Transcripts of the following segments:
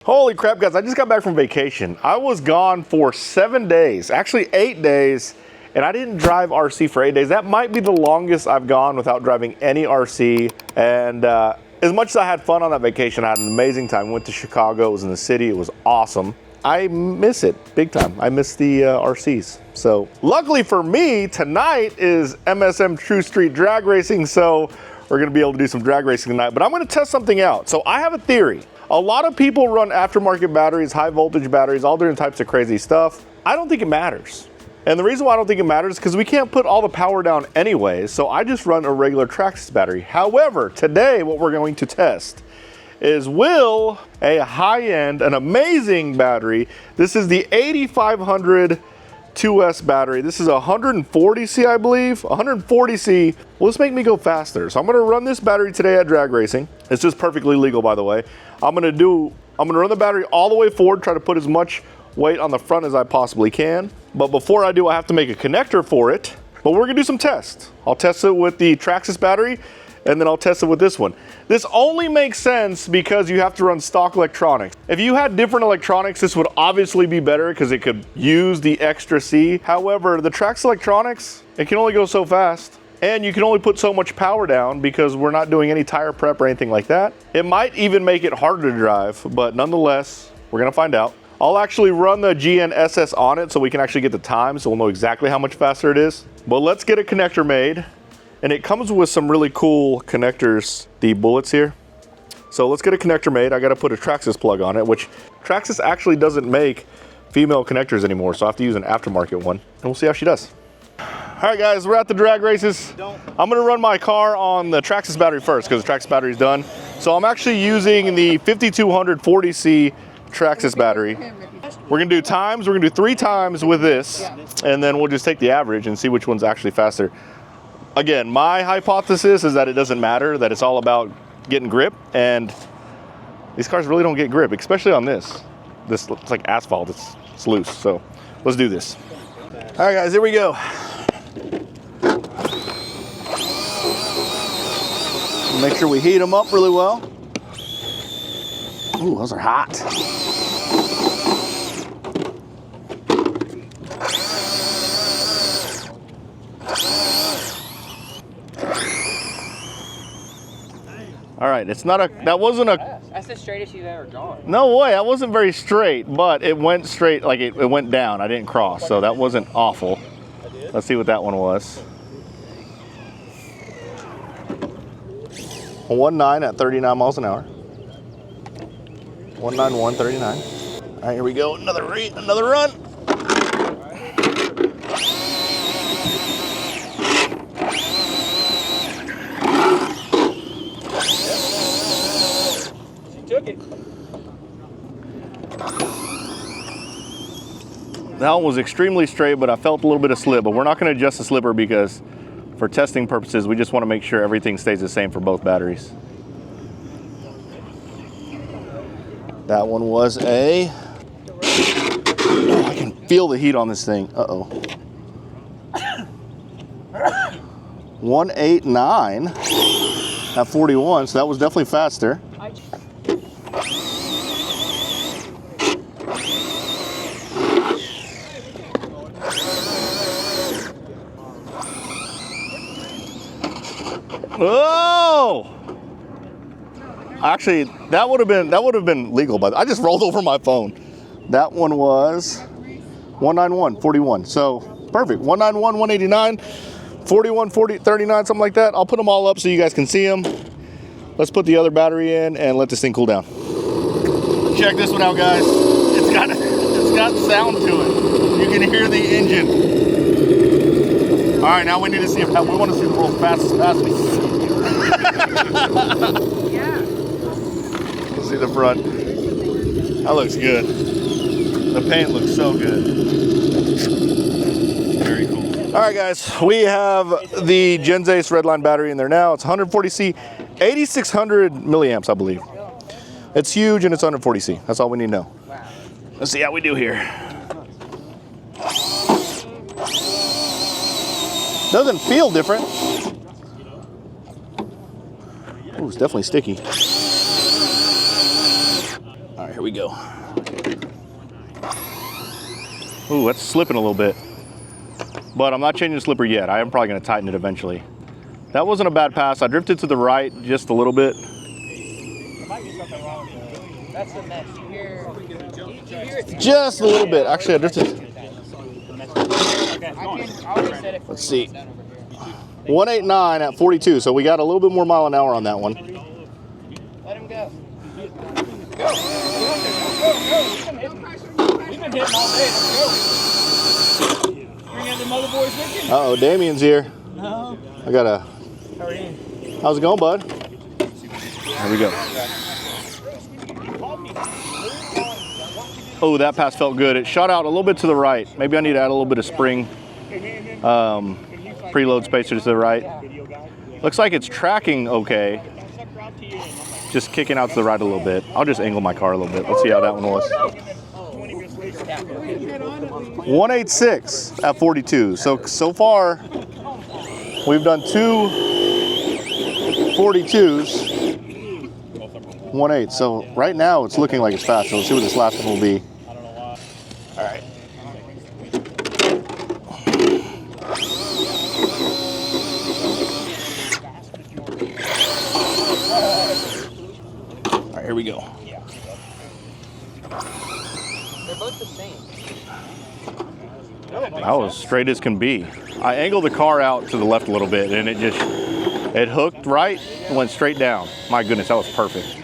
Holy crap, guys, I just got back from vacation. I was gone for 7 days, actually 8 days, and I didn't drive RC for 8 days. That might be the longest I've gone without driving any RC. And as much as I had fun on that vacation, I had an amazing time. Went to Chicago, it was in the city, it was awesome. I miss it big time. I miss the RCs. So luckily for me, tonight is MSM True Street Drag Racing, so we're gonna be able to do some drag racing tonight, but I'm gonna test something out. So I have a theory. A lot of people run aftermarket batteries, high voltage batteries, all different types of crazy stuff. I don't think it matters. And the reason why I don't think it matters is because we can't put all the power down anyways, so I just run a regular Traxxas battery. However, today what we're going to test is will a high-end, an amazing battery, this is the 8500 2S battery. This is 140C, I believe. 140C. Will this make me go faster? So I'm gonna run this battery today at drag racing. It's just perfectly legal, by the way. I'm gonna run the battery all the way forward, try to put as much weight on the front as I possibly can. But before I do, I have to make a connector for it. But we're gonna do some tests. I'll test it with the Traxxas battery, and then I'll test it with this one. This only makes sense because you have to run stock electronics. If you had different electronics, this would obviously be better because it could use the extra C. However, the Traxxas electronics, it can only go so fast. And you can only put so much power down because we're not doing any tire prep or anything like that. It might even make it harder to drive, but nonetheless, we're gonna find out. I'll actually run the GNSS on it so we can actually get the time, so we'll know exactly how much faster it is. But let's get a connector made. And it comes with some really cool connectors, the bullets here. So let's get a connector made. I gotta put a Traxxas plug on it, which Traxxas actually doesn't make female connectors anymore, so I have to use an aftermarket one. And we'll see how she does. All right, guys, we're at the drag races. I'm gonna run my car on the Traxxas battery first because the Traxxas battery's done. So I'm actually using the 5240C Traxxas battery. We're gonna do times, we're gonna do 3 times with this, and then we'll just take the average and see which one's actually faster. Again, my hypothesis is that it doesn't matter, that it's all about getting grip, and these cars really don't get grip, especially on this. This looks like asphalt, it's loose, so let's do this. All right, guys, here we go. Make sure we heat them up really well. Ooh, those are hot. All right, it's not a, that wasn't a... That's the straightest you've ever gone. No way, that wasn't very straight, but it went straight, like it went down. I didn't cross, so that wasn't awful. Let's see what that one was. 1.9 at 39 miles an hour. 191, 39. All right, here we go, another run. Took it. That one was extremely straight, but I felt a little bit of slip, but we're not gonna adjust the slipper because for testing purposes, we just wanna make sure everything stays the same for both batteries. That one was a, oh, I can feel the heat on this thing, uh-oh. 189 at 41, so that was definitely faster. Oh! Actually, that would have been legal, but I just rolled over my phone. That one was 191, 41. So perfect. 191, 189, 41, 40, 39, something like that. I'll put them all up so you guys can see them. Let's put the other battery in and let this thing cool down. Check this one out, guys. It's got sound to it. You can hear the engine. All right, now we need to see if we want to see the world's fastest passenger. Yeah. See the front. That looks good. The paint looks so good. Very cool. All right, guys, we have the Genzace Redline battery in there now. It's 140C, 8600 milliamps, I believe. It's huge and it's 140C. That's all we need to know. Let's see how we do here. Doesn't feel different. Ooh, it's definitely sticky. All right, right, here we go. Ooh, that's slipping a little bit. But I'm not changing the slipper yet. I am probably gonna tighten it eventually. That wasn't a bad pass. I drifted to the right just a little bit. That's the mess. You hear it? Just a little bit. Actually, I drifted. Let's see. 189 at 42, so we got a little bit more mile an hour on that one. Let him go. We've been hitting all day. Let's go. Bring in the mother boys with you. Uh-oh, Damien's here. No. I got a... How are you? How's it going, bud? There we go. Oh, that pass felt good. It shot out a little bit to the right. Maybe I need to add a little bit of spring preload spacer to the right. Looks like it's tracking okay. Just kicking out to the right a little bit. I'll just angle my car a little bit. Let's see how that one was. 186 at 42. So far, we've done two 42s. 1.8. So right now it's looking like it's fast. So let's see what this last one will be. All right. All right, here we go. They're both the same. That was straight as can be. I angled the car out to the left a little bit and it hooked right and went straight down. My goodness, that was perfect.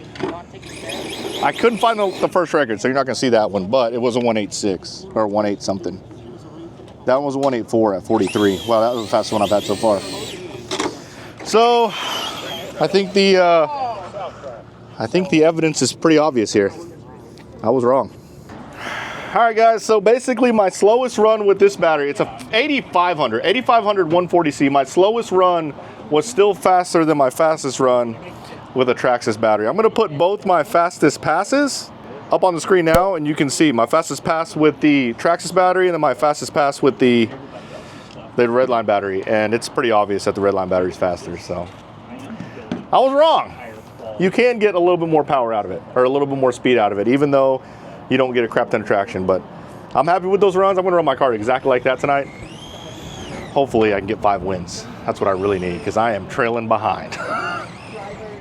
I couldn't find the first record, so you're not gonna see that one, but it was a 186 or 1.8 something. That one was a 184 at 43. Wow, that was the fastest one I've had so far. So I think the evidence is pretty obvious here. I was wrong. All right, guys, so basically my slowest run with this battery, it's a 8500 140C. My slowest run was still faster than my fastest run with a Traxxas battery. I'm gonna put both my fastest passes up on the screen now, and you can see my fastest pass with the Traxxas battery and then my fastest pass with the Redline battery, and it's pretty obvious that the Redline battery is faster, so. I was wrong. You can get a little bit more power out of it, or a little bit more speed out of it, even though you don't get a crap ton of traction, but I'm happy with those runs. I'm gonna run my car exactly like that tonight. Hopefully I can get 5 wins. That's what I really need, because I am trailing behind.